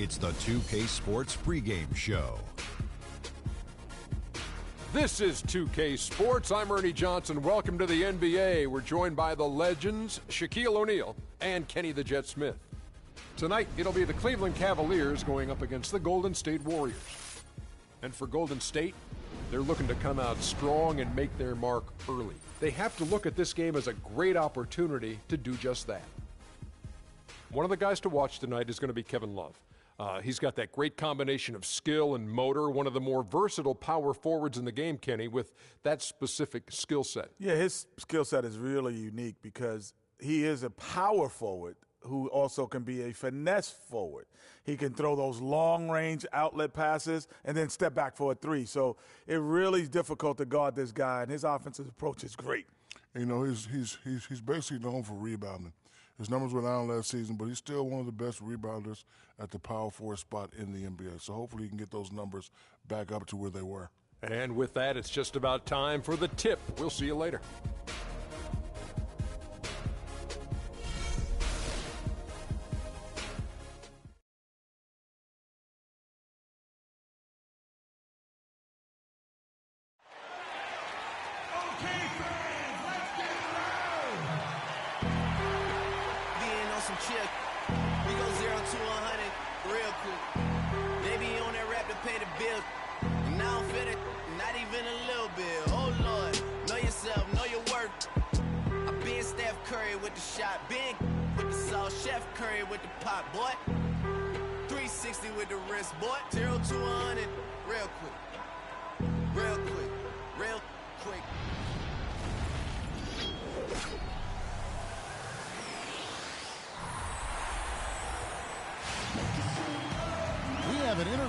It's the 2K Sports pregame show. This is 2K Sports. I'm Ernie Johnson. Welcome to the NBA. We're joined by the legends Shaquille O'Neal and Kenny the Jet Smith. Tonight, it'll be the Cleveland Cavaliers going up against the Golden State Warriors. And for Golden State, they're looking to come out strong and make their mark early. They have to look at this game as a great opportunity to do just that. One of the guys to watch tonight is going to be Kevin Love. He's got that great combination of skill and motor, one of the more versatile power forwards in the game, Kenny, with that specific skill set. Yeah, his skill set is really unique because he is a power forward who also can be a finesse forward. He can throw those long-range outlet passes and then step back for a three. So it really is difficult to guard this guy, and his offensive approach is great. You know, he's basically known for rebounding. His numbers were down last season, but he's still one of the best rebounders at the power forward spot in the NBA. So hopefully he can get those numbers back up to where they were. And with that, it's just about time for the tip. We'll see you later.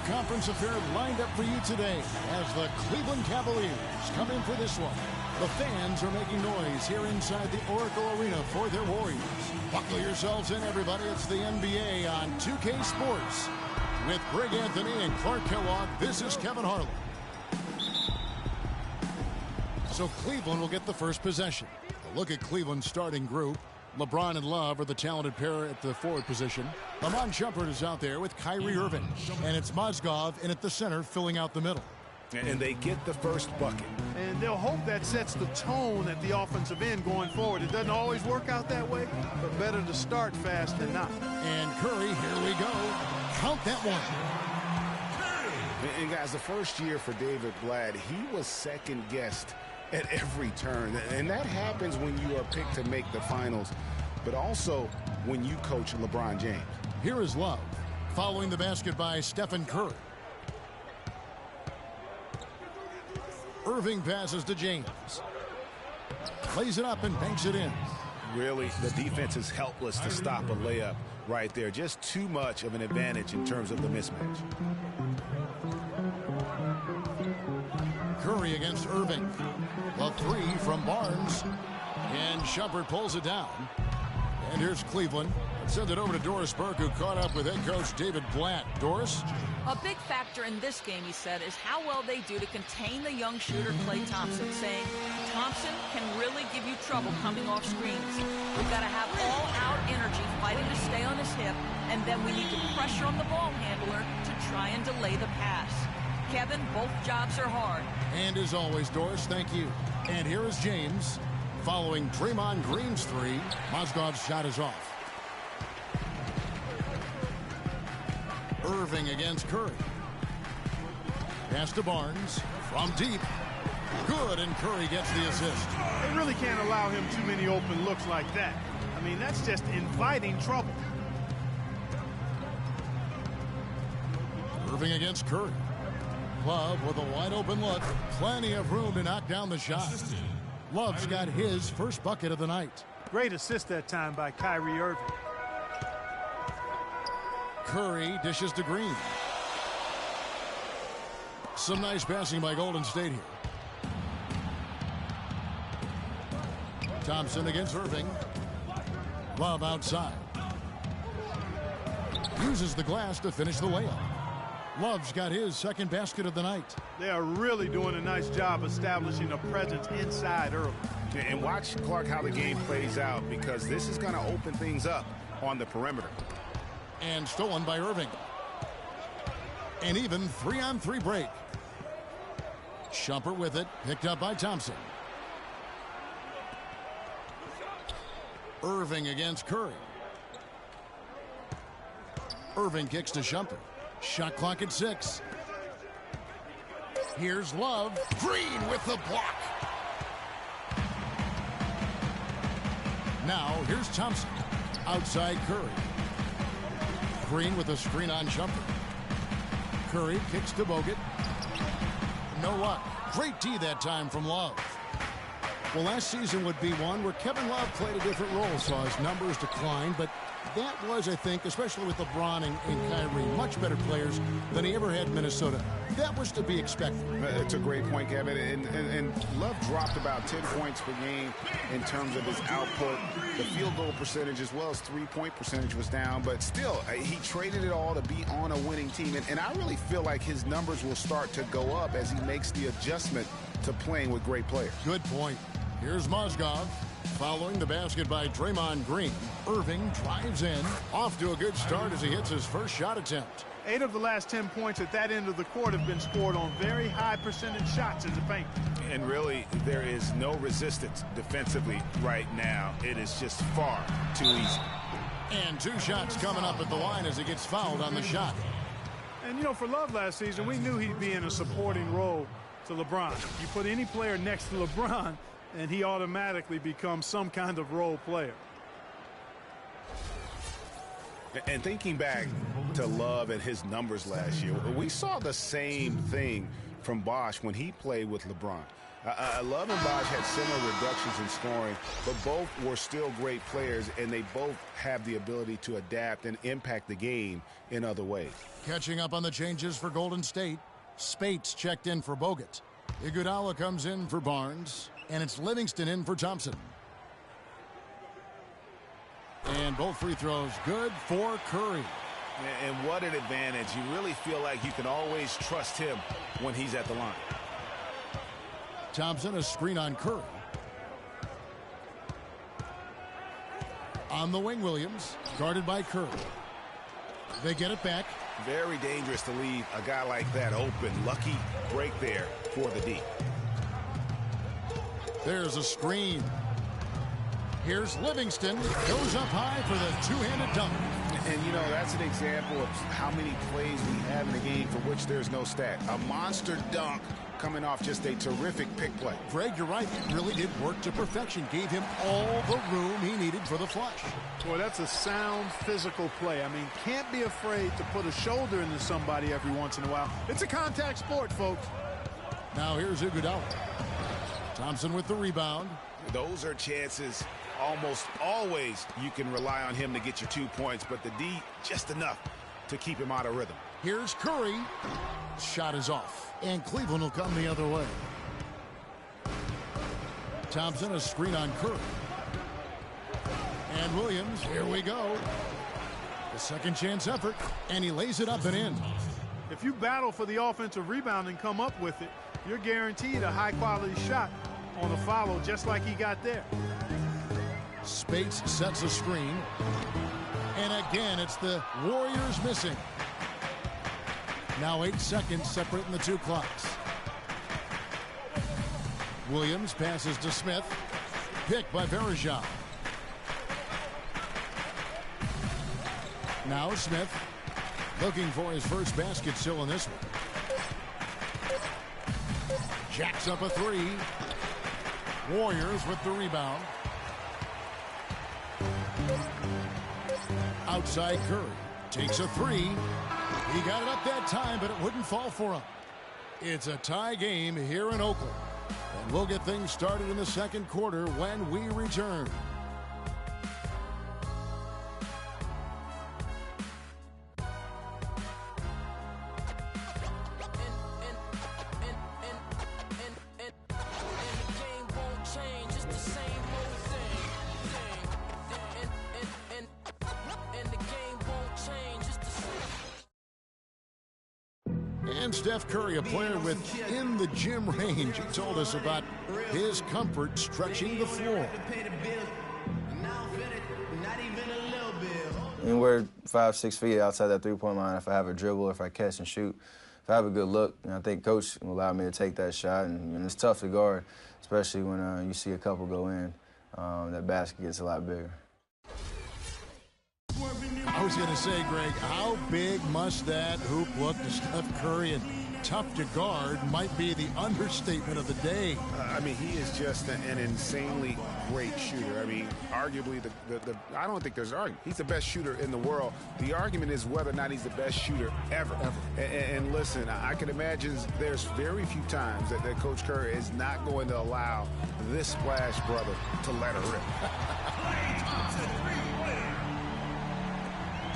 Conference affair lined up for you today as the Cleveland Cavaliers come in for this one. The fans are making noise here inside the Oracle Arena for their Warriors. Buckle yourselves in, everybody. It's the NBA on 2K Sports. With Greg Anthony and Clark Kellogg, this is Kevin Harlan. So Cleveland will get the first possession. A look at Cleveland's starting group. LeBron and Love are the talented pair at the forward position. Iman Shumpert is out there with Kyrie Irving. And it's Mozgov in at the center, filling out the middle. And they get the first bucket. And they'll hope that sets the tone at the offensive end going forward. It doesn't always work out that way, but better to start fast than not. And Curry, here we go. Count that one. And guys, the first year for David Blatt, he was second-guessed at every turn. And that happens when you are picked to make the finals, but also when you coach LeBron James. Here is Love, following the basket by Stephen Curry. Irving passes to James. Plays it up and banks it in. Really, the defense is helpless to stop a layup right there. Just too much of an advantage in terms of the mismatch. Curry against Irving. The three from Barnes. And Shumpert pulls it down. And here's Cleveland. Send it over to Doris Burke, who caught up with head coach David Blatt. Doris? A big factor in this game, he said, is how well they do to contain the young shooter Klay Thompson, saying Thompson can really give you trouble coming off screens. We've got to have all-out energy fighting to stay on his hip, and then we need to pressure on the ball handler to try and delay the pass. Kevin, both jobs are hard. And as always, Doris, thank you. And here is James. Following Draymond Green's three, Mozgov's shot is off. Irving against Curry. Pass to Barnes from deep. Good, and Curry gets the assist. They really can't allow him too many open looks like that. I mean, that's just inviting trouble. Irving against Curry. Love with a wide open look. Plenty of room to knock down the shot. Love's got his first bucket of the night. Great assist that time by Kyrie Irving. Curry dishes to Green. Some nice passing by Golden State here. Thompson against Irving. Love outside. Uses the glass to finish the layup. Love's got his second basket of the night. They are really doing a nice job establishing a presence inside early. And watch, Clark, how the game plays out, because this is going to open things up on the perimeter. And stolen by Irving. An even 3-on-3 break. Shumpert with it, picked up by Thompson. Irving against Curry. Irving kicks to Shumpert. Shot clock at 6. Here's Love. Green with the block. Now here's Thompson. Outside Curry. Green with a screen on Shumpert. Curry kicks to Bogut. No luck. Great D that time from Love. Well, last season would be one where Kevin Love played a different role, saw his numbers decline, but that was, I think, especially with LeBron and Kyrie, much better players than he ever had in Minnesota. That was to be expected. It's a great point, Kevin. And Love dropped about 10 points per game in terms of his output. The field goal percentage as well as three-point percentage was down. But still, he traded it all to be on a winning team. And I really feel like his numbers will start to go up as he makes the adjustment to playing with great players. Good point. Here's Mozgov. Following the basket by Draymond Green, Irving drives in. Off to a good start as he hits his first shot attempt. 8 of the last 10 points at that end of the court have been scored on very high percentage shots in the paint. And really, there is no resistance defensively right now. It is just far too easy. And 2 shots coming up at the line as he gets fouled on the shot. And, you know, for Love last season, we knew he'd be in a supporting role to LeBron. You put any player next to LeBron, and he automatically becomes some kind of role player. And thinking back to Love and his numbers last year, we saw the same thing from Bosh when he played with LeBron. Love and Bosh had similar reductions in scoring, but both were still great players, and they both have the ability to adapt and impact the game in other ways. Catching up on the changes for Golden State, Spates checked in for Bogut. Iguodala comes in for Barnes, and it's Livingston in for Thompson. And both free throws good for Curry. And what an advantage. You really feel like you can always trust him when he's at the line. Thompson, a screen on Curry. On the wing, Williams, guarded by Curry. They get it back. Very dangerous to leave a guy like that open. Lucky break there for the D. There's a screen. Here's Livingston. Goes up high for the two-handed dunk. And, you know, that's an example of how many plays we have in the game for which there's no stat. A monster dunk coming off just a terrific pick play. Greg, you're right. It really did work to perfection. Gave him all the room he needed for the flush. Boy, that's a sound physical play. I mean, can't be afraid to put a shoulder into somebody every once in a while. It's a contact sport, folks. Now here's Iguodala. Thompson with the rebound. Those are chances. Almost always you can rely on him to get your 2 points, but the D just enough to keep him out of rhythm. Here's Curry. Shot is off, and Cleveland will come the other way. Thompson, a screen on Curry. And Williams, here we go. The second chance effort, and he lays it up and in. If you battle for the offensive rebound and come up with it, you're guaranteed a high-quality shot on a follow just like he got there. Spates sets a screen. And again, it's the Warriors missing. Now 8 seconds separating the 2 clocks. Williams passes to Smith. Picked by Verejao. Now Smith looking for his first basket still in this one. Jacks up a 3. Warriors with the rebound. Outside Curry. Takes a 3. He got it up that time, but it wouldn't fall for him. It's a tie game here in Oakland. And we'll get things started in the second quarter when we return. And Steph Curry, a player within the gym range, told us about his comfort stretching the floor. anywhere 5-6 feet outside that three-point line, if I have a dribble, if I catch and shoot, if I have a good look, I think Coach will allow me to take that shot. And it's tough to guard, especially when you see a couple go in. That basket gets a lot bigger. I was going to say, Greg, how big must that hoop look to Steph Curry? And tough to guard might be the understatement of the day. I mean, he is just an insanely great shooter. I mean, arguably, I don't think there's an argument. He's the best shooter in the world. The argument is whether or not he's the best shooter ever. And listen, I can imagine there's very few times that Coach Curry is not going to allow this splash brother to let her rip.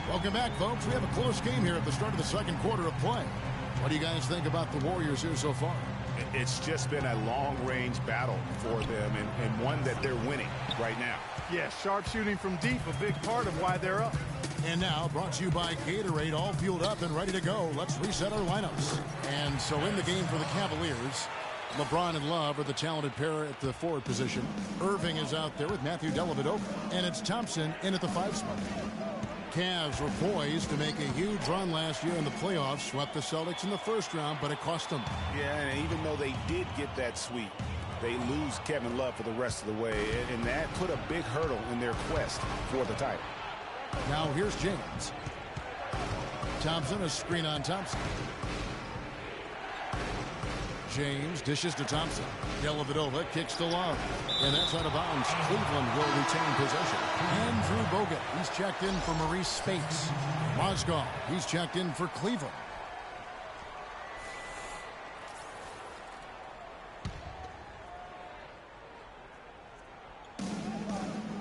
Welcome back, folks. We have a close game here at the start of the second quarter of play. What do you guys think about the Warriors here so far? It's just been a long-range battle for them and one that they're winning right now. Yeah, sharp shooting from deep, a big part of why they're up. And now, brought to you by Gatorade, all fueled up and ready to go. Let's reset our lineups. And so in the game for the Cavaliers, LeBron and Love are the talented pair at the forward position. Irving is out there with Matthew Dellavedova. And it's Thompson in at the 5 spot. Cavs were poised to make a huge run last year in the playoffs, swept the Celtics in the first round, but it cost them. Yeah, and even though they did get that sweep, they lose Kevin Love for the rest of the way, and that put a big hurdle in their quest for the title. Now here's James. Thompson, a screen on Thompson. James dishes to Thompson. Dellavedova kicks to Love. And that's out of bounds. Cleveland will retain possession. Andrew Bogut, he's checked in for Maurice Spates. Mozgov, he's checked in for Cleveland.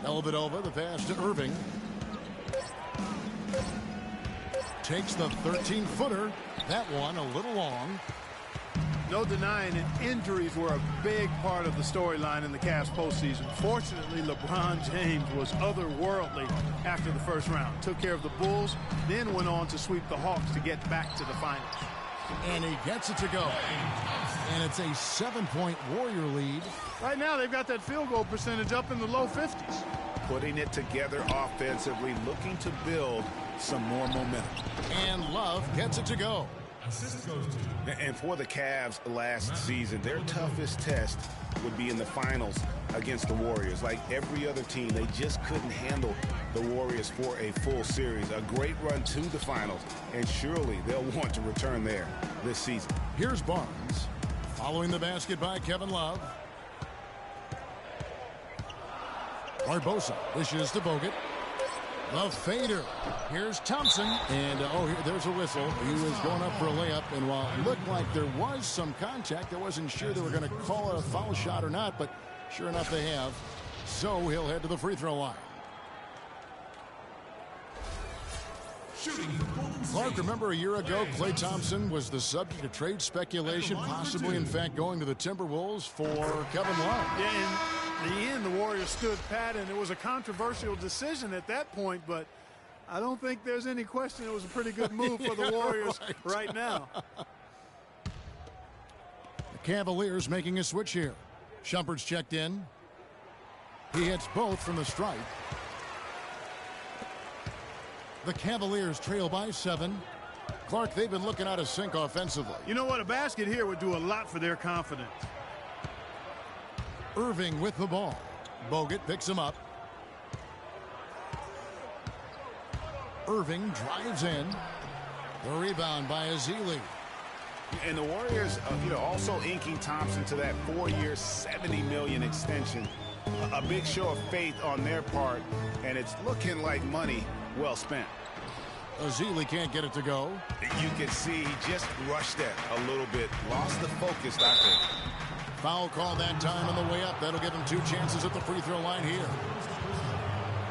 Dellavedova, the pass to Irving. Takes the 13-footer. That one a little long. No denying it, injuries were a big part of the storyline in the Cavs postseason. Fortunately, LeBron James was otherworldly after the first round. Took care of the Bulls, then went on to sweep the Hawks to get back to the finals. And he gets it to go. And it's a 7-point Warrior lead. Right now, they've got that field goal percentage up in the low 50s. Putting it together offensively, looking to build some more momentum. And Love gets it to go. And for the Cavs last season, their toughest test would be in the finals against the Warriors. Like every other team, they just couldn't handle the Warriors for a full series. A great run to the finals, and surely they'll want to return there this season. Here's Barnes, following the basket by Kevin Love. Barbosa dishes to Bogut. The fader. Here's Thompson. And, there's a whistle. He was going up for a layup. And while it looked like there was some contact, I wasn't sure they were going to call it a foul shot or not. But sure enough, they have. So he'll head to the free throw line. Clark, remember a year ago, Klay Thompson was the subject of trade speculation, possibly, in fact, going to the Timberwolves for Kevin Love. Yeah, in the end, the Warriors stood pat, and it was a controversial decision at that point, but I don't think there's any question it was a pretty good move for the Warriors right now. The Cavaliers making a switch here. Shumpert's checked in. He hits both from the stripe. The Cavaliers trail by 7. Clark, they've been looking out of sync offensively. You know what? A basket here would do a lot for their confidence. Irving with the ball. Bogut picks him up. Irving drives in. The rebound by Ezeli. And the Warriors, also inking Thompson to that 4-year, $70 million extension. A big show of faith on their part, and it's looking like money well spent. Ezeli can't get it to go. You can see he just rushed that a little bit. Lost the focus, I think. Foul call that time on the way up. That'll give him 2 chances at the free throw line here.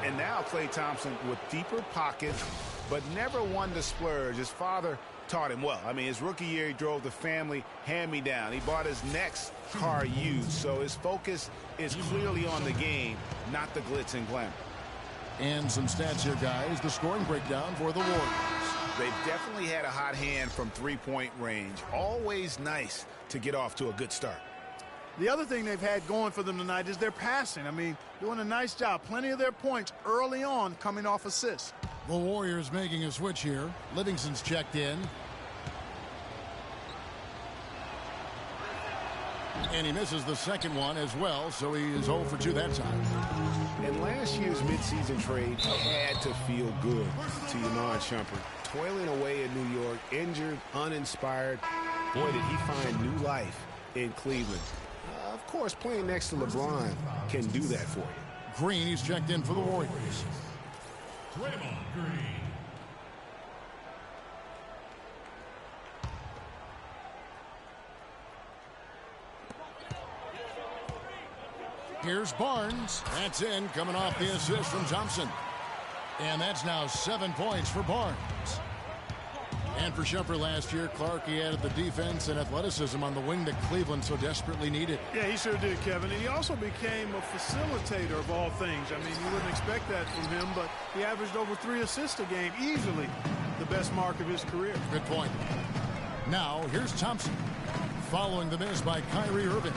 And now Klay Thompson with deeper pockets, but never one to splurge. His father taught him well. I mean, his rookie year, he drove the family hand-me-down. He bought his next car used, so his focus is clearly on the game, not the glitz and glamour. And some stats here, guys. The scoring breakdown for the Warriors. They've definitely had a hot hand from three-point range. Always nice to get off to a good start. The other thing they've had going for them tonight is their passing. I mean, doing a nice job. Plenty of their points early on coming off assists. The Warriors making a switch here. Livingston's checked in. And he misses the second one as well, so he is 0 for 2 that time. And last year's midseason trade had to feel good to Iman Shumpert. Toiling away in New York, injured, uninspired. Boy, did he find new life in Cleveland. Of course, playing next to LeBron can do that for you. Green, he's checked in for the Warriors. Draymond Green. Here's Barnes. That's in, coming off the assist from Thompson. And that's now 7 points for Barnes. And for Shumpert last year, Clark, he added the defense and athleticism on the wing that Cleveland so desperately needed. Yeah, he sure did, Kevin. And he also became a facilitator of all things. I mean, you wouldn't expect that from him, but he averaged over 3 assists a game, easily the best mark of his career. Good point. Now, here's Thompson, following the miss by Kyrie Irving.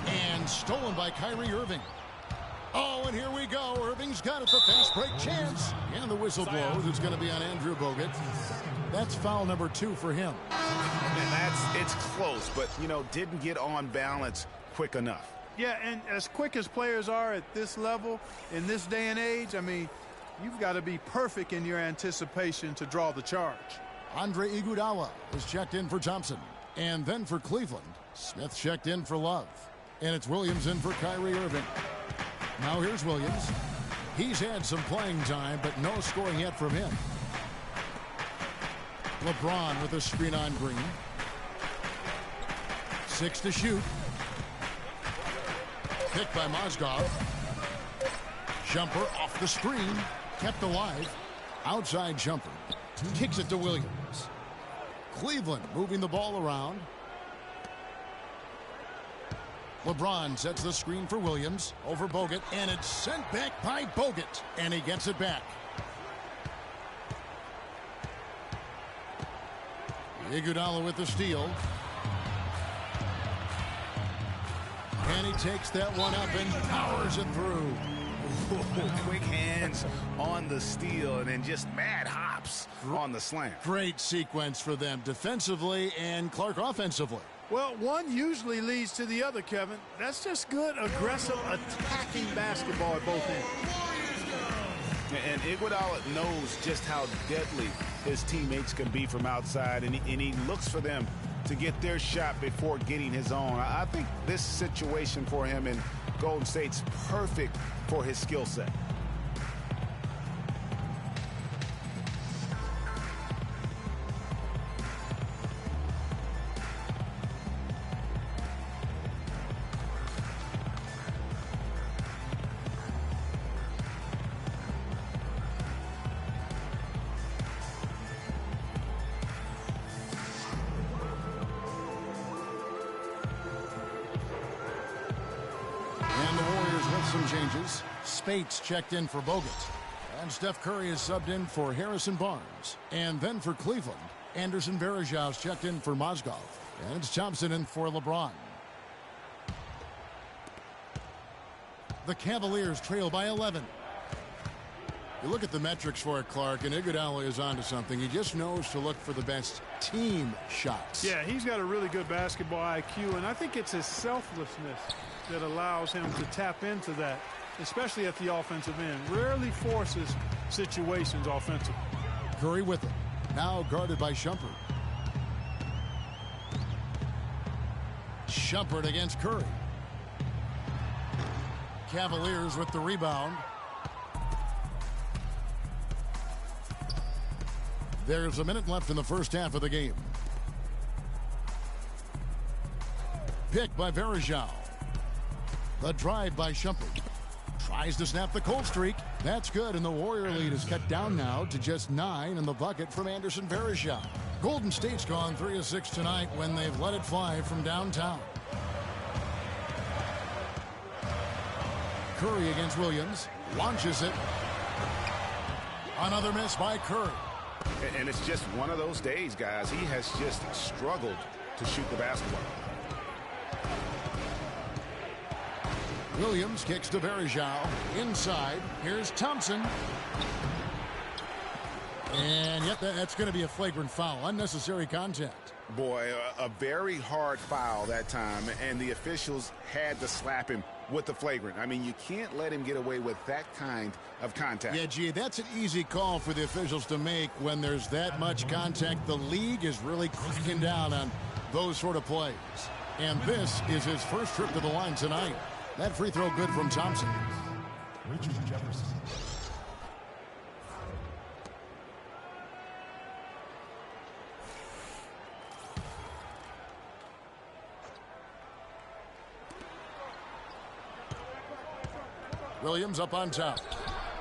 And stolen by Kyrie Irving. Oh, and here we go. Irving's got it, the fast break chance. And the whistle blows. It's going to be on Andrew Bogut. That's foul number 2 for him. And it's close, but, didn't get on balance quick enough. Yeah, and as quick as players are at this level, in this day and age, I mean, you've got to be perfect in your anticipation to draw the charge. Andre Iguodala is checked in for Thompson. And then for Cleveland, Smith checked in for Love. And it's Williams in for Kyrie Irving. Now here's Williams. He's had some playing time, but no scoring yet from him. LeBron with a screen on Green. 6 to shoot. Picked by Mozgov. Shumpert off the screen. Kept alive. Outside Shumpert. Kicks it to Williams. Cleveland moving the ball around. LeBron sets the screen for Williams over Bogut, and it's sent back by Bogut, and he gets it back. Iguodala with the steal. And he takes that one up and powers it through. Quick hands on the steal and then just mad hops on the slam. Great sequence for them defensively and Clark offensively. Well, one usually leads to the other, Kevin. That's just good, aggressive, attacking basketball at both ends. And Iguodala knows just how deadly his teammates can be from outside, and he looks for them to get their shot before getting his own. I think this situation for him in Golden State's perfect for his skill set. Changes. Spates checked in for Bogut. And Steph Curry is subbed in for Harrison Barnes. And then for Cleveland, Anderson Varejau's checked in for Mozgov. And it's Thompson in for LeBron. The Cavaliers trail by 11. You look at the metrics for it, Clark, and Iguodala is onto something. He just knows to look for the best team shots. Yeah, he's got a really good basketball IQ, and I think it's his selflessness that allows him to tap into that, especially at the offensive end. Rarely forces situations offensively. Curry with it. Now guarded by Shumpert. Shumpert against Curry. Cavaliers with the rebound. There's a minute left in the first half of the game. Picked by Varejao. The drive by Shumpert. Tries to snap the cold streak. That's good, and the Warrior lead is cut down now to just 9 in the bucket from Anderson Varejao. Golden State's gone 3 of 6 tonight when they've let it fly from downtown. Curry against Williams. Launches it. Another miss by Curry. And it's just one of those days, guys. He has just struggled to shoot the basketball. Williams kicks to Varejao. Inside. Here's Thompson. And yet that's going to be a flagrant foul. Unnecessary contact. Boy, a very hard foul that time, and the officials had to slap him with the flagrant. I mean, you can't let him get away with that kind of contact. Yeah, gee, that's an easy call for the officials to make when there's that much contact. The league is really cracking down on those sort of plays. And this is his first trip to the line tonight. That free throw good from Thompson. Richard Jefferson. Williams up on top.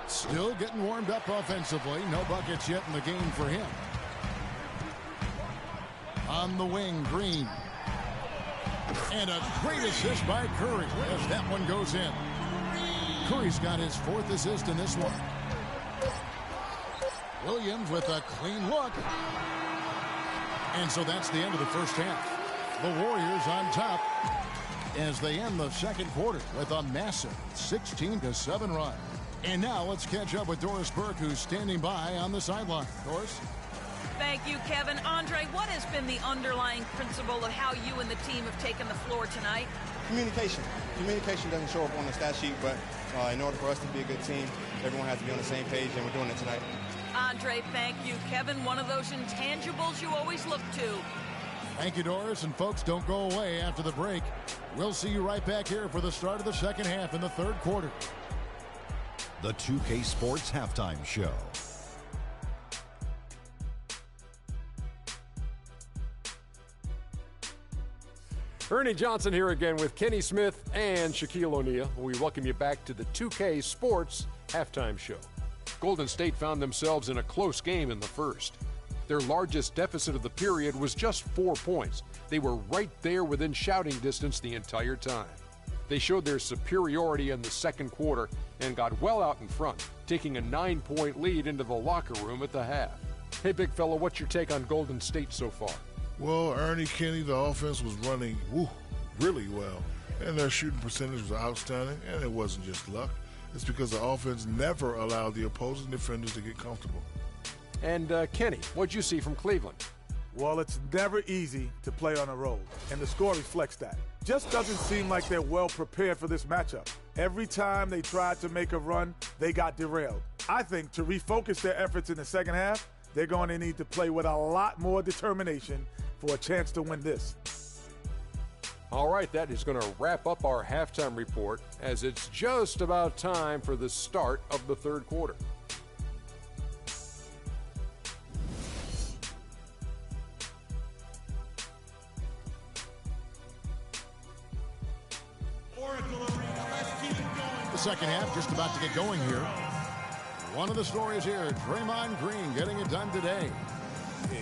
Still getting warmed up offensively. No buckets yet in the game for him. On the wing, Green. And a great assist by Curry as that one goes in. Curry's got his 4th assist in this one. Williams with a clean look. And so that's the end of the first half. The Warriors on top as they end the second quarter with a massive 16-7 run. And now let's catch up with Doris Burke, who's standing by on the sideline. Doris? Thank you, Kevin. Andre, what has been the underlying principle of how you and the team have taken the floor tonight? Communication. Communication doesn't show up on the stat sheet, but in order for us to be a good team, everyone has to be on the same page, and we're doing it tonight. Andre, thank you. Kevin, one of those intangibles you always look to. Thank you, Doris. And folks, don't go away after the break. We'll see you right back here for the start of the second half in the third quarter. The 2K Sports Halftime Show. Ernie Johnson here again with Kenny Smith and Shaquille O'Neal. We welcome you back to the 2K Sports Halftime Show. Golden State found themselves in a close game in the first. Their largest deficit of the period was just 4 points. They were right there within shouting distance the entire time. They showed their superiority in the second quarter and got well out in front, taking a 9-point lead into the locker room at the half. Hey, big fella, what's your take on Golden State so far? Well, Ernie, Kenny, the offense was running really well, and their shooting percentage was outstanding, and it wasn't just luck. It's because the offense never allowed the opposing defenders to get comfortable. And Kenny, what'd you see from Cleveland? Well, it's never easy to play on the road, and the score reflects that. Just doesn't seem like they're well prepared for this matchup. Every time they tried to make a run, they got derailed. I think to refocus their efforts in the second half, they're going to need to play with a lot more determination for a chance to win this. All right, that is going to wrap up our halftime report as it's just about time for the start of the third quarter. The second half just about to get going here. One of the stories here, Draymond Green getting it done today.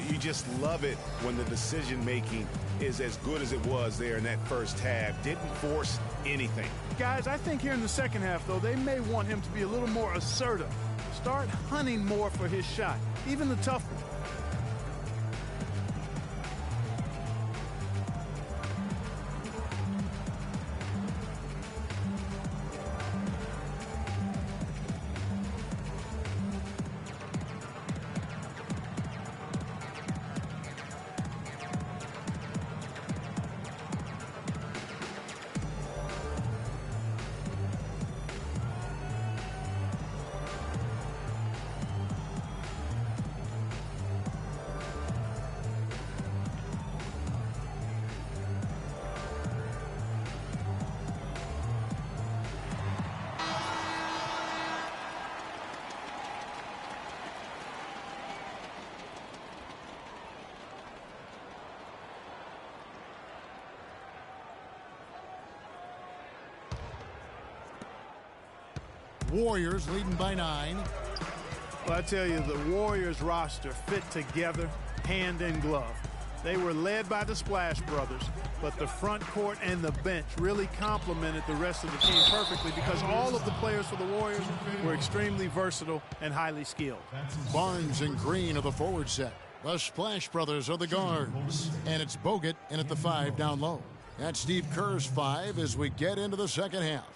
You just love it when the decision-making is as good as it was there in that first half. Didn't force anything. Guys, I think here in the second half, though, they may want him to be a little more assertive. Start hunting more for his shot, even the tough one. Warriors leading by 9. Well, I tell you, the Warriors roster fit together, hand in glove. They were led by the Splash Brothers, but the front court and the bench really complemented the rest of the team perfectly because all of the players for the Warriors were extremely versatile and highly skilled. Barnes and Green are the forward set. The Splash Brothers are the guards. And it's Bogut in at the 5 down low. That's Steve Kerr's 5 as we get into the second half.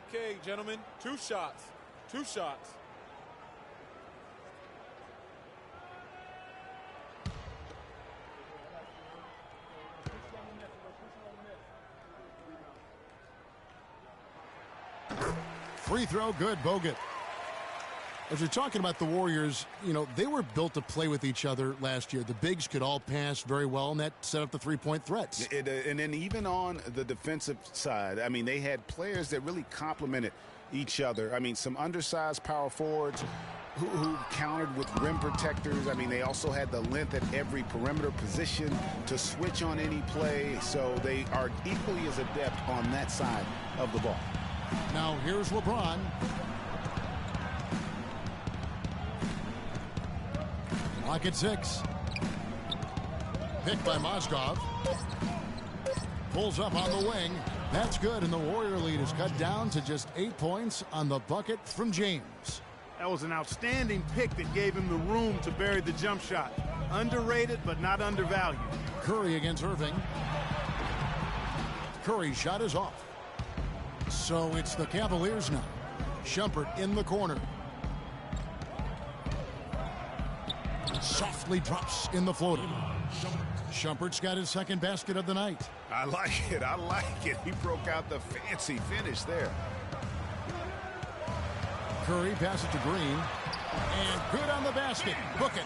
Okay, gentlemen, 2 shots. 2 shots. Free throw, good, Bogut. As you're talking about the Warriors, you know, they were built to play with each other last year. The bigs could all pass very well, and that set up the three-point threats. And then even on the defensive side, I mean, they had players that really complemented each other. I mean, some undersized power forwards who countered with rim protectors. I mean, they also had the length at every perimeter position to switch on any play. So they are equally as adept on that side of the ball. Now here's LeBron. Clock at 6. Picked by Mozgov. Pulls up on the wing. That's good, and the Warrior lead is cut down to just 8 points on the bucket from James. That was an outstanding pick that gave him the room to bury the jump shot. Underrated, but not undervalued. Curry against Irving. Curry's shot is off. So it's the Cavaliers now. Shumpert in the corner. Softly drops in the floater. Shumpert's got his second basket of the night. I like it. I like it. He broke out the fancy finish there. Curry passes it to Green. And good on the basket. Book it.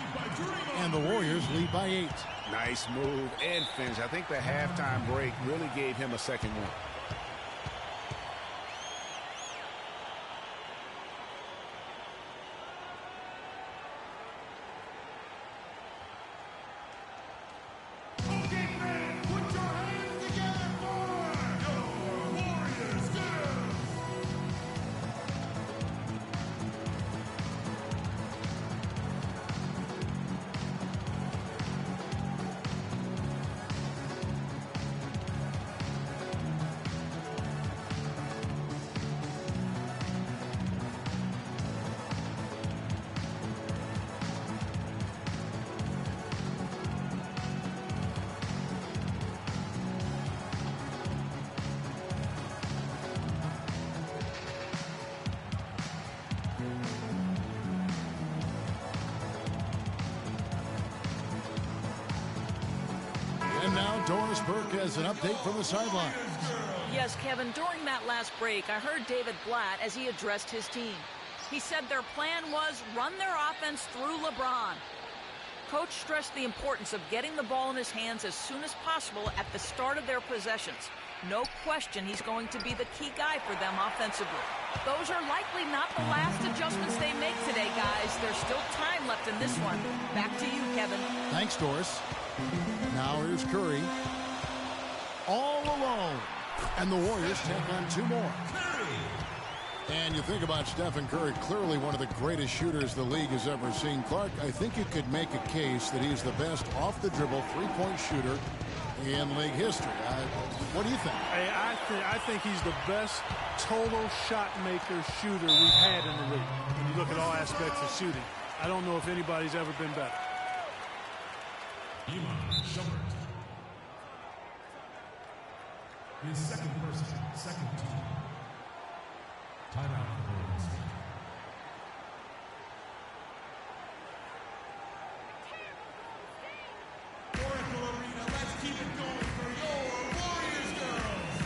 And the Warriors lead by 8. Nice move and finish. I think the halftime break really gave him a second win. And now Doris Burke has an update from the sidelines. Yes, Kevin, during that last break, I heard David Blatt as he addressed his team. He said their plan was run their offense through LeBron. Coach stressed the importance of getting the ball in his hands as soon as possible at the start of their possessions. No question he's going to be the key guy for them offensively. Those are likely not the last adjustments they make today, guys. There's still time left in this one. Back to you, Kevin. Thanks, Doris. Now here's Curry. All alone. And the Warriors take on 2 more. And you think about Stephen Curry, clearly one of the greatest shooters the league has ever seen. Clark, I think you could make a case that he's the best off-the-dribble three-point shooter in league history. What do you think? I think he's the best total shot maker shooter we've had in the league. When you look at all aspects of shooting, I don't know if anybody's ever been better. His second person, second team. Timeout for Golden State. Oracle Arena, let's keep it going for your Warriors girls.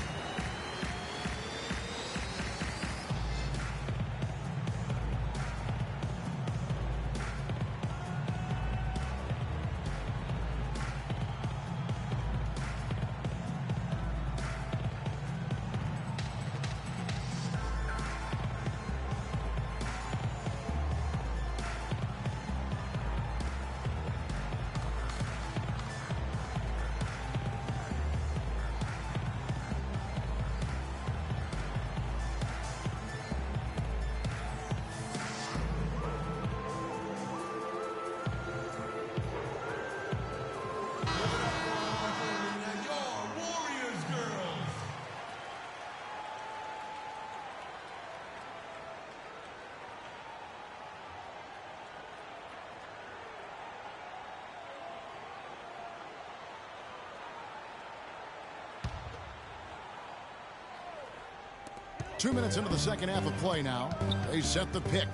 2 minutes into the second half of play now. They set the pick.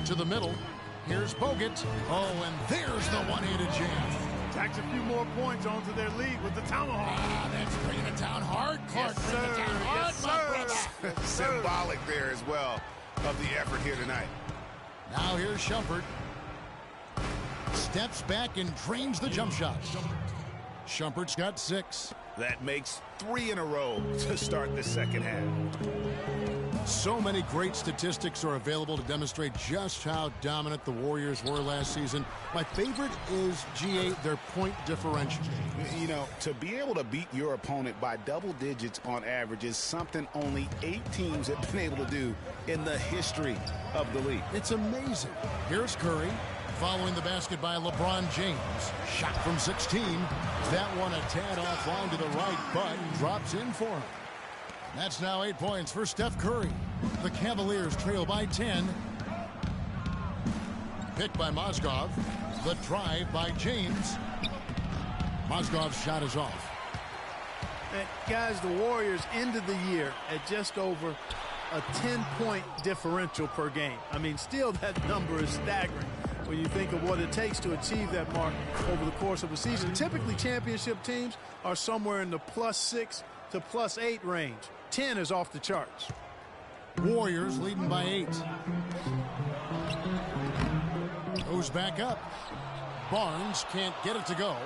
To the middle. Here's Bogut. Oh, and there's the one-handed jam. Tacks a few more points onto their lead with the tomahawk. Ah, that's bringing it down hard, Clark. Yes, Bring it sir. down hard, Yes, my sir. brother. Symbolic there as well of the effort here tonight. Now here's Shumpert. Steps back and drains the jump shot. Shumpert's got 6. That makes 3 in a row to start the second half. So many great statistics are available to demonstrate just how dominant the Warriors were last season. My favorite is, GA, their point differential. You know, to be able to beat your opponent by double digits on average is something only 8 teams have been able to do in the history of the league. It's amazing. Here's Curry. Following the basket by LeBron James. Shot from 16. That one a tad offline to the right, but drops in for him. That's now 8 points for Steph Curry. The Cavaliers trail by 10. Picked by Mozgov. The drive by James. Mozgov's shot is off. Guys, the Warriors ended the year at just over a 10-point differential per game. I mean, still that number is staggering when you think of what it takes to achieve that mark over the course of a season. Typically, championship teams are somewhere in the +6 to +8 range. 10 is off the charts. Warriors leading by 8. Goes back up. Barnes can't get it to go.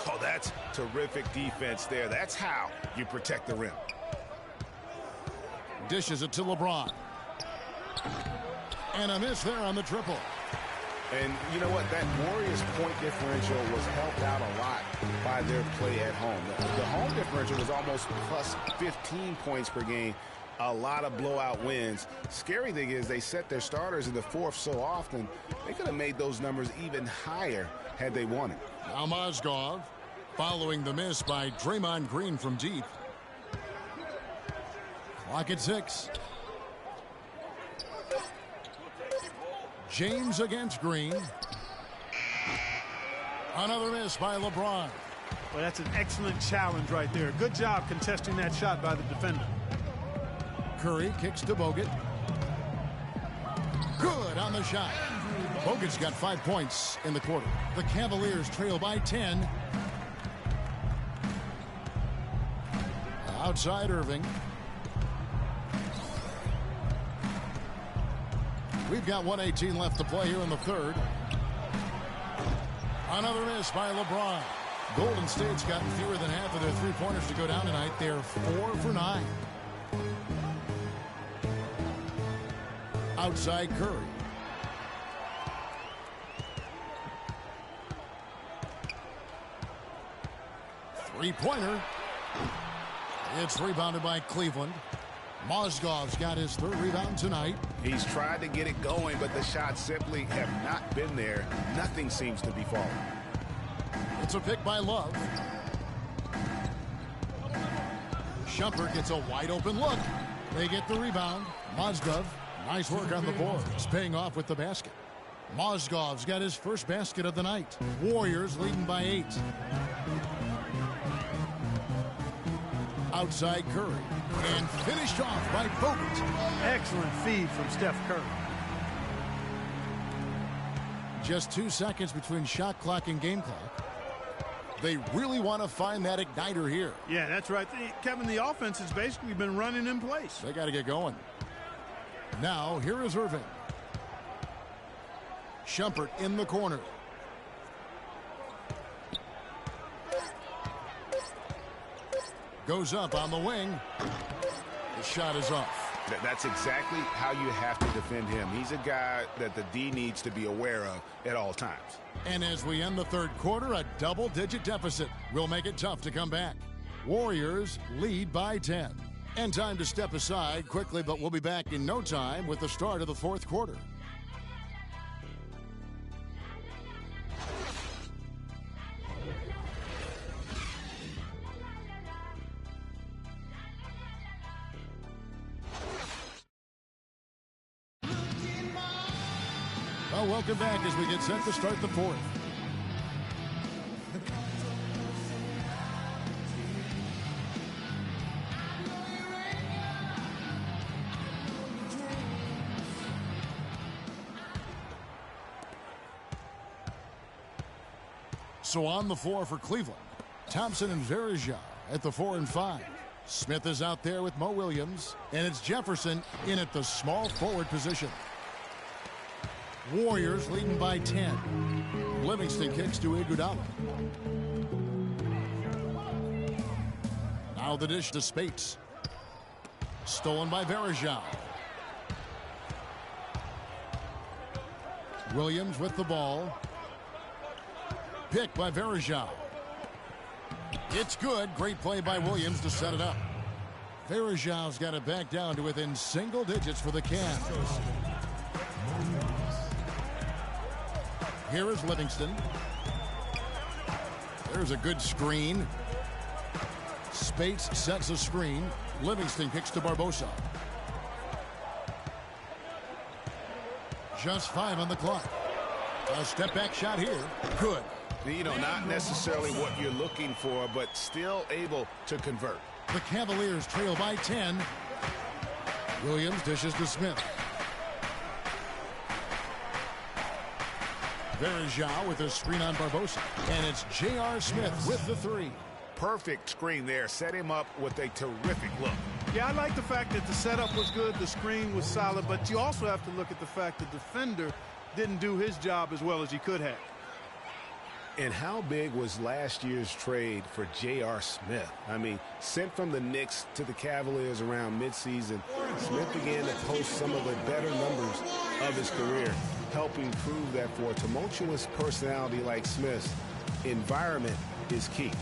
Oh, that's terrific defense there. That's how you protect the rim. Dishes it to LeBron. And a miss there on the triple. And you know what? That Warriors point differential was helped out a lot by their play at home. The home differential was almost plus 15 points per game. A lot of blowout wins. Scary thing is they set their starters in the fourth so often, they could have made those numbers even higher had they wanted. Now Mozgov following the miss by Draymond Green from deep. Clock at 6. James against Green. Another miss by LeBron. Well, that's an excellent challenge right there. Good job contesting that shot by the defender. Curry kicks to Bogut. Good on the shot. Bogut's got 5 points in the quarter. The Cavaliers trail by 10. Outside Irving. We've got 1:18 left to play here in the third. Another miss by LeBron. Golden State's gotten fewer than half of their three-pointers to go down tonight. They're 4 for 9. Outside Curry. Three-pointer. It's rebounded by Cleveland. Mozgov's got his 3rd rebound tonight. He's tried to get it going, but the shots simply have not been there. Nothing seems to be falling. It's a pick by Love. Shumpert gets a wide-open look. They get the rebound. Mozgov, nice work on the boards, paying off with the basket. Mozgov's got his first basket of the night. Warriors leading by 8. Outside Curry. And finished off by Bogut. Excellent feed from Steph Curry. Just 2 seconds between shot clock and game clock. They really want to find that igniter here. Yeah, that's right. Kevin, the offense has basically been running in place. They got to get going. Now, here is Irving. Shumpert in the corner. Goes up on the wing. The shot is off. That's exactly how you have to defend him. He's a guy that the D needs to be aware of at all times. And as we end the third quarter, a double-digit deficit will make it tough to come back. Warriors lead by 10. And time to step aside quickly, but we'll be back in no time with the start of the fourth quarter. Well, welcome back as we get set to start the fourth. So on the floor for Cleveland, Thompson and Verija at the 4 and 5. Smith is out there with Mo Williams, and it's Jefferson in at the small forward position. Warriors leading by 10. Livingston kicks to Iguodala. Now the dish to Spates. Stolen by Verija. Williams with the ball. Pick by Verija. It's good. Great play by Williams to set it up. Verija's got it back down to within single digits for the Cavs. Here is Livingston. There's a good screen. Spates sets a screen. Livingston kicks to Barbosa. Just 5 on the clock. A step back shot here. Good. You know, not necessarily what you're looking for, but still able to convert. The Cavaliers trail by 10. Williams dishes to Smith. Verija with a screen on Barbosa. And it's J.R. Smith with the 3. Perfect screen there. Set him up with a terrific look. Yeah, I like the fact that the setup was good, the screen was solid, but you also have to look at the fact the defender didn't do his job as well as he could have. And how big was last year's trade for J.R. Smith? I mean, sent from the Knicks to the Cavaliers around midseason, Smith began to post some of the better numbers of his career, helping prove that for a tumultuous personality like Smith's, environment is key.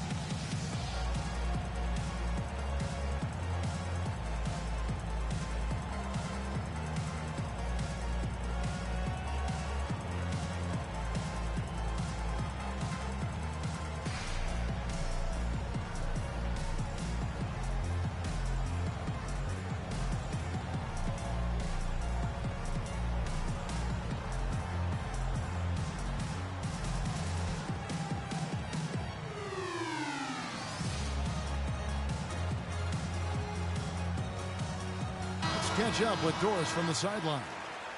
Catch up with Doris from the sideline.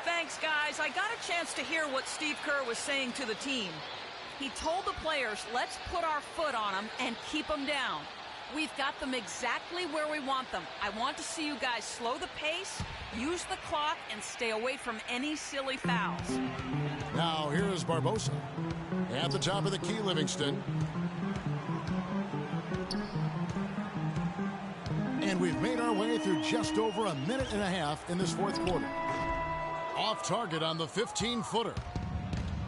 Thanks, guys. I got a chance to hear what Steve Kerr was saying to the team. He told the players, let's put our foot on them and keep them down. We've got them exactly where we want them. I want to see you guys slow the pace, use the clock, and stay away from any silly fouls. Now here is Barbosa. At the top of the key, Livingston. And we've made our way through just over a minute and a half in this fourth quarter. Off target on the 15-footer.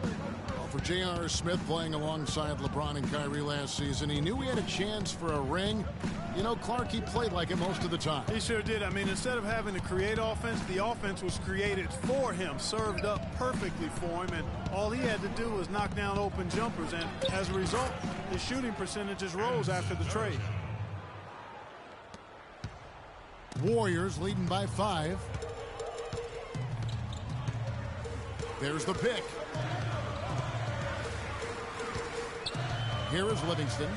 Well, for J.R. Smith playing alongside LeBron and Kyrie last season, he knew he had a chance for a ring. You know, Clark, he played like it most of the time. He sure did. I mean, instead of having to create offense, the offense was created for him, served up perfectly for him, and all he had to do was knock down open jumpers, and as a result, his shooting percentages rose after the trade. Warriors leading by 5. There's the pick. Here is Livingston.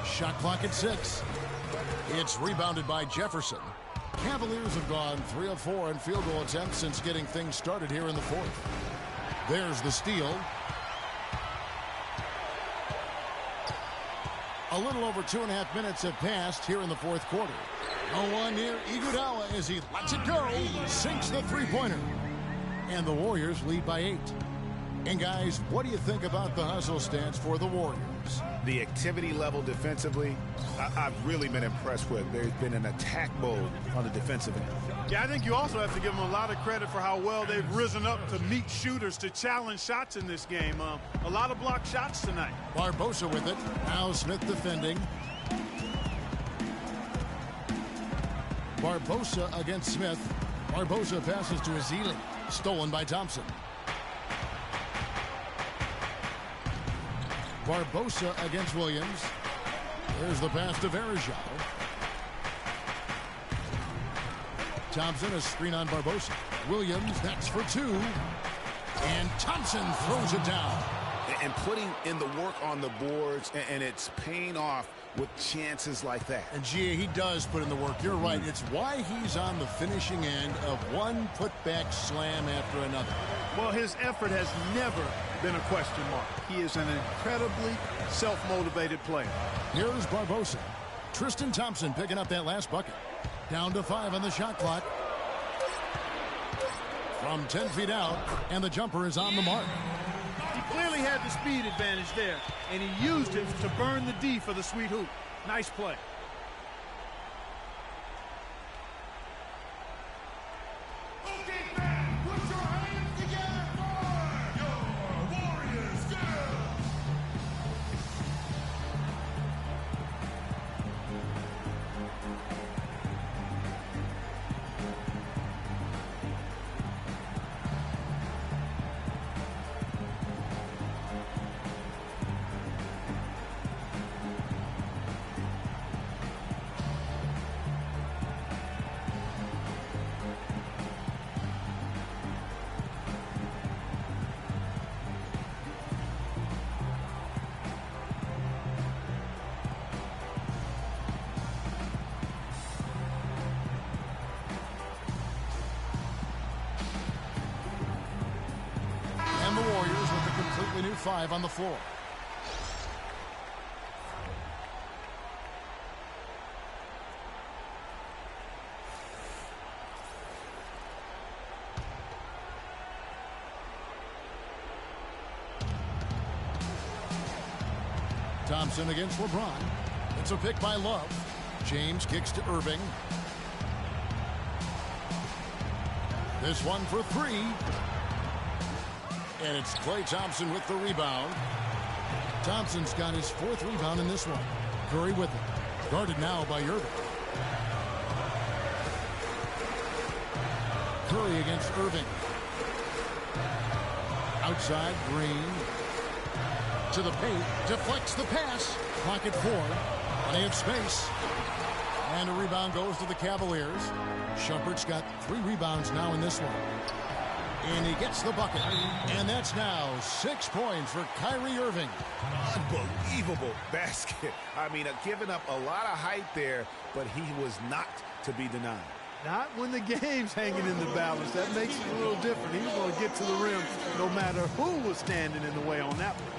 Shot clock at 6. It's rebounded by Jefferson. Cavaliers have gone 3 of 4 in field goal attempts since getting things started here in the fourth. There's the steal. A little over 2.5 minutes have passed here in the fourth quarter. No one near Iguodala as he lets it go. Sinks the three-pointer. And the Warriors lead by 8. And guys, what do you think about the hustle stance for the Warriors? The activity level defensively, I've really been impressed with. There's been an attack mode on the defensive end. Yeah, I think you also have to give them a lot of credit for how well they've risen up to meet shooters, to challenge shots in this game. A lot of blocked shots tonight. Barbosa with it. Now Smith defending. Barbosa against Smith. Barbosa passes to Ezeli. Stolen by Thompson. Barbosa against Williams. There's the pass to Verija. Thompson, a screen on Barbosa. Williams, that's for 2. And Thompson throws it down. and putting in the work on the boards, and it's paying off with chances like that. And Gia, he does put in the work. You're right. It's why he's on the finishing end of one putback slam after another. Well, his effort has never been a question mark. He is an incredibly self-motivated player. Here's Barbosa. Tristan Thompson picking up that last bucket. Down to 5 on the shot clock. From 10 feet out, and the jumper is on the mark. He clearly had the speed advantage there, and he used it to burn the D for the sweet hoop. Nice play. Okay, fans, put your hands together for your Warriors girls. And the Warriors with a completely new 5 on the floor. Thompson against LeBron. It's a pick by Love. James kicks to Irving. This one for 3. And it's Klay Thompson with the rebound. Thompson's got his 4th rebound in this one. Curry with it. Guarded now by Irving. Curry against Irving. Outside, Green. To the paint. Deflects the pass. Pocket 4. Plenty of space. And a rebound goes to the Cavaliers. Shumpert's got 3 rebounds now in this one. And he gets the bucket. And that's now 6 points for Kyrie Irving. Unbelievable basket. I mean, giving up a lot of height there, but he was not to be denied. Not when the game's hanging in the balance. That makes it a little different. He was going to get to the rim no matter who was standing in the way on that one.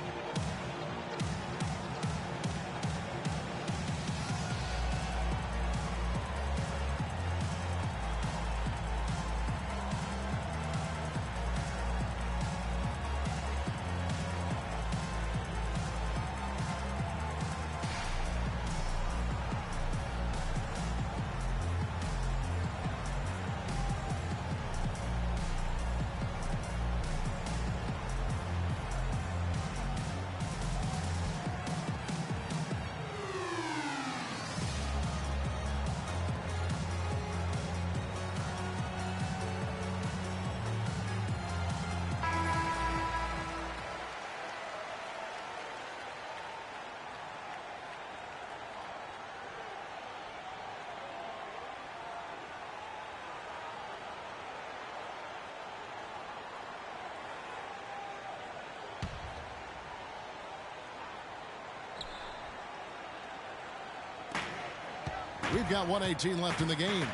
We've got 1:18 left in the game.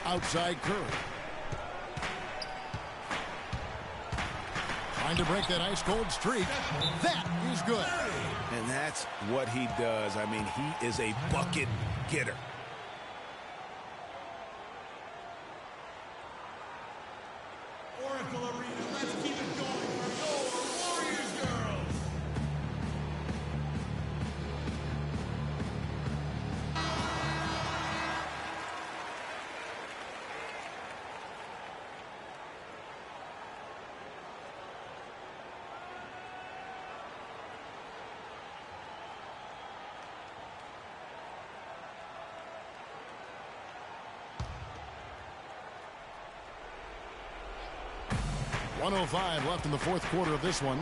Outside Curry. Trying to break that ice-cold streak. That is good. And that's what he does. I mean, he is a bucket getter. Oracle Arena, let's keep it going for your Warriors girls. .105 left in the 4th quarter of this one.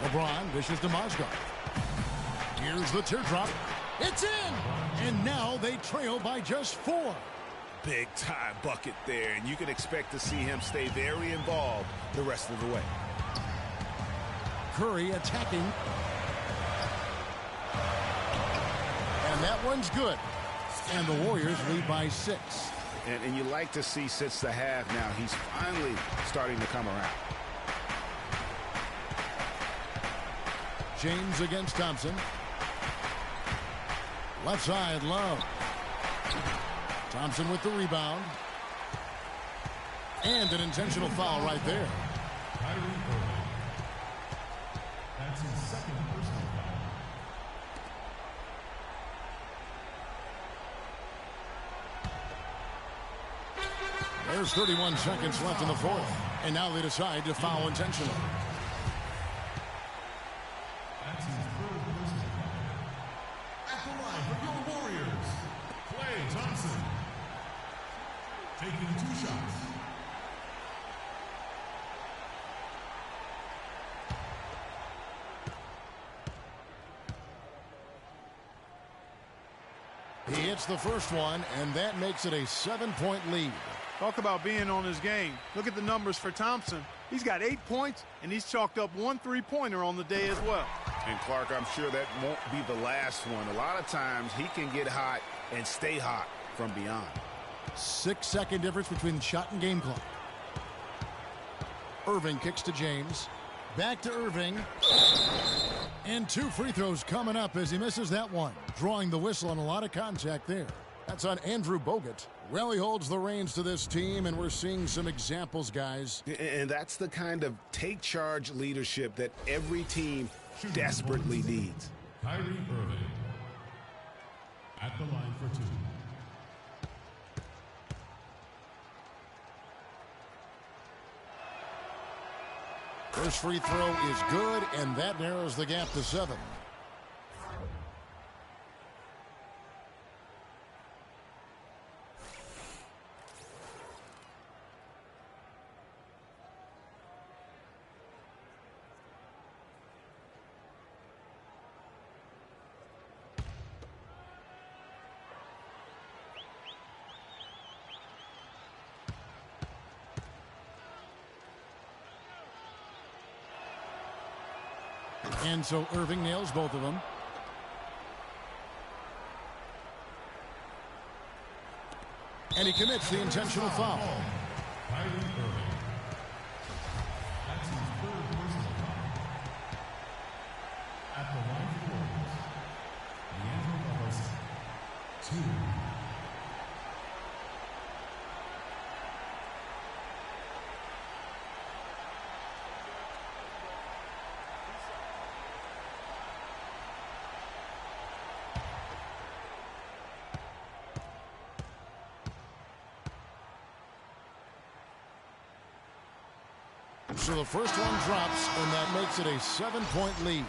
LeBron dishes to Mozgov. Here's the teardrop. It's in! And now they trail by just 4. big-time bucket there, and you can expect to see him stay very involved the rest of the way. Curry attacking. And that one's good. And the Warriors lead by 6. And you like to see since the half now, he's finally starting to come around. James against Thompson. Left side, Love. Thompson with the rebound. And an intentional foul right there. That's his second personal foul. There's 31 seconds left in the fourth. And now they decide to foul intentionally. That's his third personal foul. At the line for your Warriors, Klay Thompson. Taking 2 shots. He hits the first one, and that makes it a 7-point lead. Talk about being on his game. Look at the numbers for Thompson. He's got 8 points, and he's chalked up 1 3-pointer on the day as well. And Clark, I'm sure that won't be the last one. A lot of times he can get hot and stay hot from beyond. 6-second difference between shot and game clock. Irving kicks to James. Back to Irving. And 2 free throws coming up as he misses that one. Drawing the whistle on a lot of contact there. That's on Andrew Bogut. Well, he holds the reins to this team, and we're seeing some examples, guys. And that's the kind of take-charge leadership that every team desperately needs. Kyrie Irving at the line for 2. First free throw is good, and that narrows the gap to 7. And so Irving nails both of them. And he commits the intentional foul. Kyrie Irving. That's his third personal foul. At the line for the Warriors, Leandro Barbosa, 2. So the first one drops, and that makes it a 7-point lead.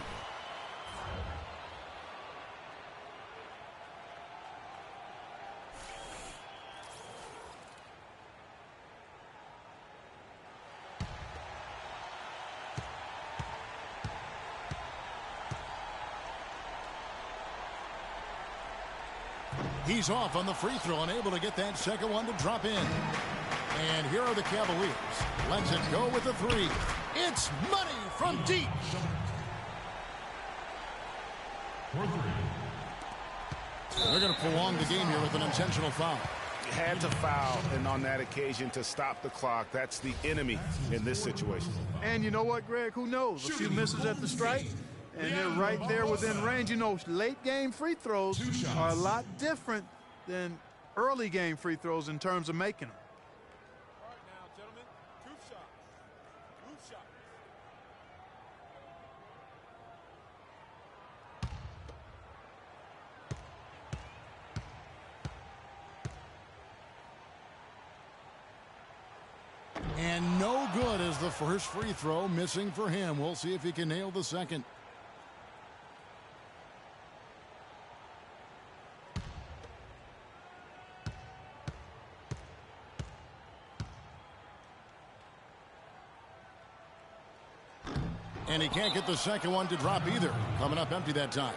He's off on the free throw, unable to get that second one to drop in. And here are the Cavaliers. Let's it go with the 3. It's money from deep. They're going to prolong the game here with an intentional foul. Had to foul, and on that occasion to stop the clock. That's the enemy in this situation. And you know what, Greg? Who knows? A few misses at the stripe, and they're right there within range. You know, late-game free throws are a lot different than early-game free throws in terms of making them. All right now, gentlemen, 2 shots. 2 shots. And no good as the first free throw, missing for him. We'll see if he can nail the second. And he can't get the second one to drop either. Coming up empty that time.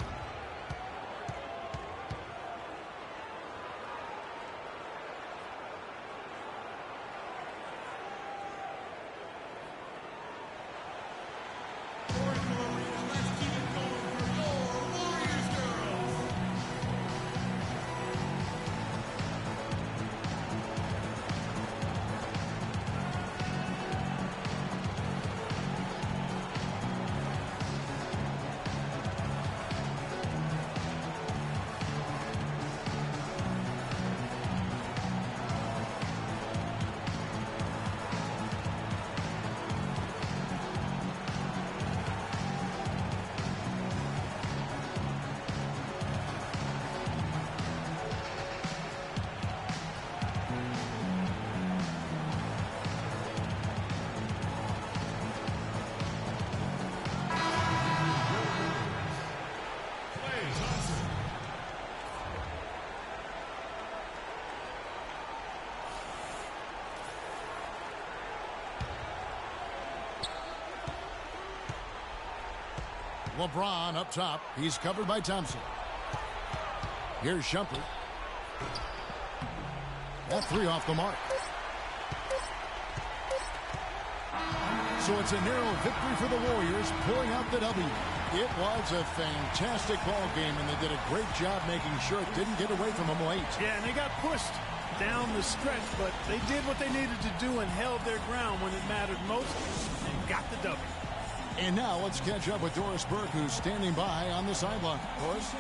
LeBron up top. He's covered by Thompson. Here's Shumpert. That three off the mark. So it's a narrow victory for the Warriors, pulling out the W. It was a fantastic ball game, and they did a great job making sure it didn't get away from them late. Yeah, and they got pushed down the stretch, but they did what they needed to do and held their ground when it mattered most and got the W. And now let's catch up with Doris Burke, who's standing by on the sideline. Doris?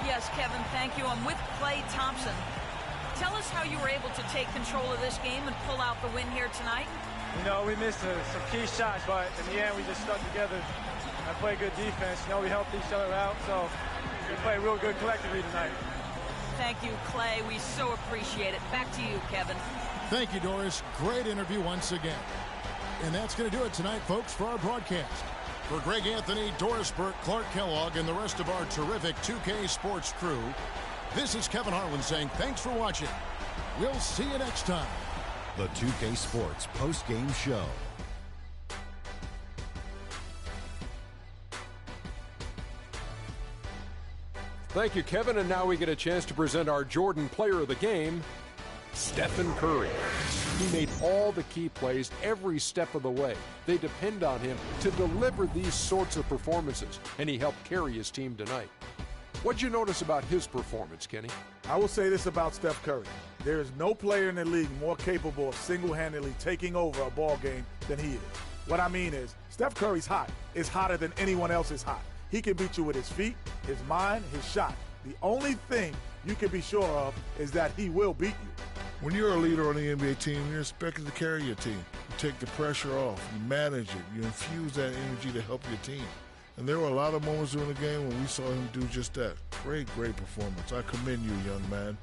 Yes, Kevin, thank you. I'm with Klay Thompson. Tell us how you were able to take control of this game and pull out the win here tonight. You know, we missed some key shots, but in the end, we just stuck together and played good defense. You know, we helped each other out, so we played real good collectively tonight. Thank you, Klay. We so appreciate it. Back to you, Kevin. Thank you, Doris. Great interview once again. And that's going to do it tonight, folks, for our broadcast. For Greg Anthony, Doris Burke, Clark Kellogg, and the rest of our terrific 2K Sports crew, this is Kevin Harlan saying thanks for watching. We'll see you next time. The 2K Sports post-game show. Thank you, Kevin. And now we get a chance to present our Jordan Player of the Game, Stephen Curry. He made all the key plays every step of the way. They depend on him to deliver these sorts of performances, and he helped carry his team tonight. What'd you notice about his performance, Kenny? I will say this about Steph Curry. There is no player in the league more capable of single-handedly taking over a ball game than he is. What I mean is, Steph Curry's hot. Is hotter than anyone else is hot. He can beat you with his feet, his mind, his shot. The only thing you can be sure of is that he will beat you. When you're a leader on the NBA team, you're expected to carry your team. You take the pressure off. You manage it. You infuse that energy to help your team. And there were a lot of moments during the game when we saw him do just that. Great, great performance. I commend you, young man.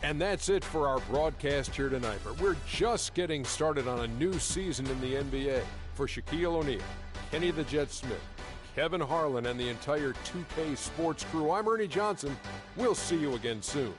And that's it for our broadcast here tonight. But we're just getting started on a new season in the NBA. For Shaquille O'Neal, Kenny the Jet Smith, Kevin Harlan, and the entire 2K Sports crew, I'm Ernie Johnson. We'll see you again soon.